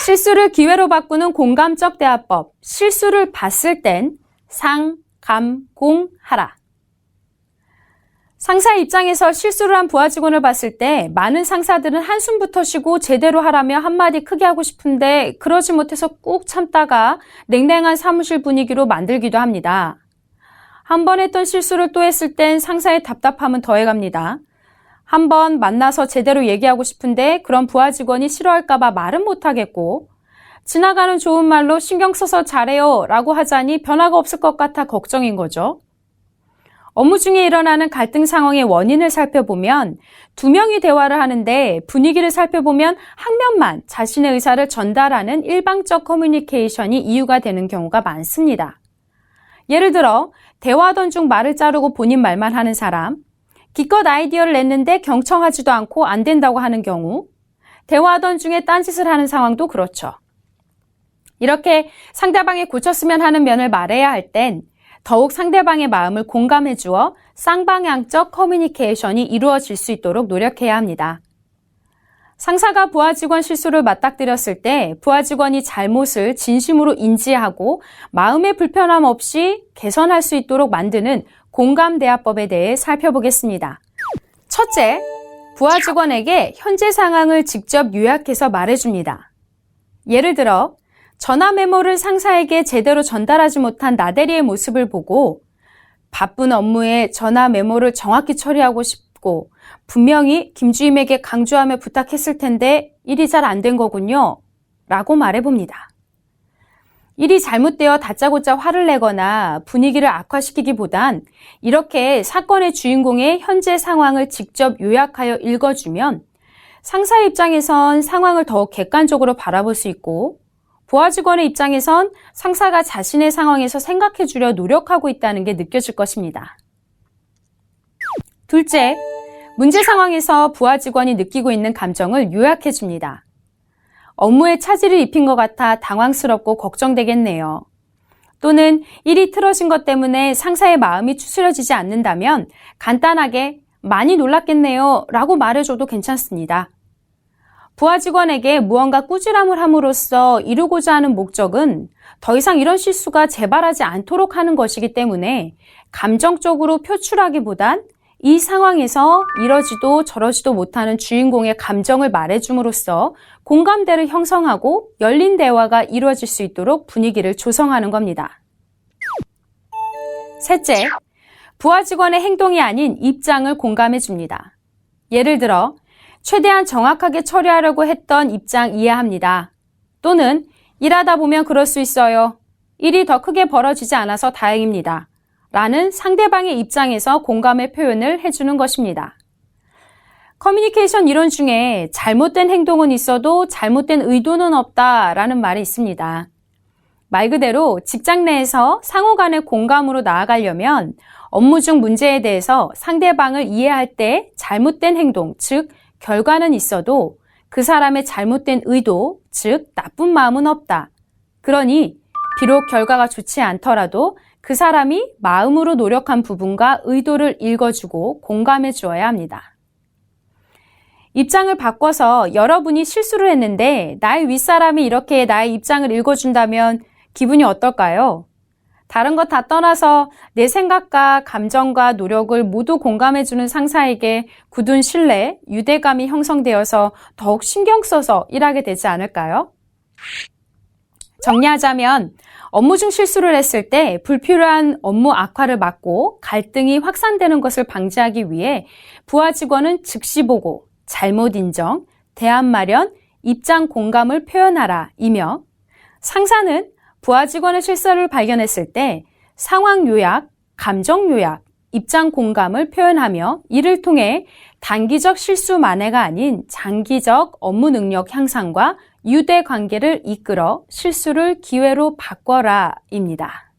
실수를 기회로 바꾸는 공감적 대화법. 실수를 봤을 땐 상, 감, 공 하라. 상사의 입장에서 실수를 한 부하 직원을 봤을 때 많은 상사들은 한숨부터 쉬고 제대로 하라며 한마디 크게 하고 싶은데 그러지 못해서 꾹 참다가 냉랭한 사무실 분위기로 만들기도 합니다. 한 번 했던 실수를 또 했을 땐 상사의 답답함은 더해갑니다. 한 번 만나서 제대로 얘기하고 싶은데 그런 부하 직원이 싫어할까봐 말은 못하겠고, 지나가는 좋은 말로 신경 써서 잘해요 라고 하자니 변화가 없을 것 같아 걱정인 거죠. 업무 중에 일어나는 갈등 상황의 원인을 살펴보면 두 명이 대화를 하는데 분위기를 살펴보면 한 명만 자신의 의사를 전달하는 일방적 커뮤니케이션이 이유가 되는 경우가 많습니다. 예를 들어 대화하던 중 말을 자르고 본인 말만 하는 사람, 기껏 아이디어를 냈는데 경청하지도 않고 안 된다고 하는 경우, 대화하던 중에 딴짓을 하는 상황도 그렇죠. 이렇게 상대방이 고쳤으면 하는 면을 말해야 할 땐 더욱 상대방의 마음을 공감해 주어 쌍방향적 커뮤니케이션이 이루어질 수 있도록 노력해야 합니다. 상사가 부하 직원 실수를 맞닥뜨렸을 때 부하 직원이 잘못을 진심으로 인지하고 마음의 불편함 없이 개선할 수 있도록 만드는 공감대화법에 대해 살펴보겠습니다. 첫째, 부하 직원에게 현재 상황을 직접 요약해서 말해줍니다. 예를 들어 전화 메모를 상사에게 제대로 전달하지 못한 나대리의 모습을 보고 바쁜 업무에 전화 메모를 정확히 처리하고 싶고 분명히 김주임에게 강조하며 부탁했을 텐데 일이 잘 안 된 거군요 라고 말해봅니다. 일이 잘못되어 다짜고짜 화를 내거나 분위기를 악화시키기보단 이렇게 사건의 주인공의 현재 상황을 직접 요약하여 읽어주면 상사의 입장에선 상황을 더욱 객관적으로 바라볼 수 있고 부하 직원의 입장에선 상사가 자신의 상황에서 생각해 주려 노력하고 있다는 게 느껴질 것입니다. 둘째, 문제 상황에서 부하 직원이 느끼고 있는 감정을 요약해 줍니다. 업무에 차질을 입힌 것 같아 당황스럽고 걱정되겠네요. 또는 일이 틀어진 것 때문에 상사의 마음이 추스려지지 않는다면 간단하게 많이 놀랐겠네요 라고 말해줘도 괜찮습니다. 부하 직원에게 무언가 꾸지람을 함으로써 이루고자 하는 목적은 더 이상 이런 실수가 재발하지 않도록 하는 것이기 때문에 감정적으로 표출하기보단 이 상황에서 이러지도 저러지도 못하는 주인공의 감정을 말해줌으로써 공감대를 형성하고 열린 대화가 이루어질 수 있도록 분위기를 조성하는 겁니다. 셋째, 부하 직원의 행동이 아닌 입장을 공감해 줍니다. 예를 들어 최대한 정확하게 처리하려고 했던 입장 이해합니다. 또는 일하다 보면 그럴 수 있어요. 일이 더 크게 벌어지지 않아서 다행입니다. 라는 상대방의 입장에서 공감의 표현을 해주는 것입니다. 커뮤니케이션 이론 중에 잘못된 행동은 있어도 잘못된 의도는 없다라는 말이 있습니다. 말 그대로 직장 내에서 상호 간의 공감으로 나아가려면 업무 중 문제에 대해서 상대방을 이해할 때 잘못된 행동, 즉 결과는 있어도 그 사람의 잘못된 의도, 즉 나쁜 마음은 없다. 그러니 비록 결과가 좋지 않더라도 그 사람이 마음으로 노력한 부분과 의도를 읽어주고 공감해 주어야 합니다. 입장을 바꿔서 여러분이 실수를 했는데 나의 윗사람이 이렇게 나의 입장을 읽어준다면 기분이 어떨까요? 다른 것 다 떠나서 내 생각과 감정과 노력을 모두 공감해주는 상사에게 굳은 신뢰, 유대감이 형성되어서 더욱 신경 써서 일하게 되지 않을까요? 정리하자면 업무 중 실수를 했을 때 불필요한 업무 악화를 막고 갈등이 확산되는 것을 방지하기 위해 부하 직원은 즉시 보고, 잘못 인정, 대안 마련, 입장 공감을 표현하라 이며 상사는 부하 직원의 실수를 발견했을 때 상황 요약, 감정 요약, 입장 공감을 표현하며 이를 통해 단기적 실수 만회가 아닌 장기적 업무 능력 향상과 유대 관계를 이끌어 실수를 기회로 바꿔라입니다.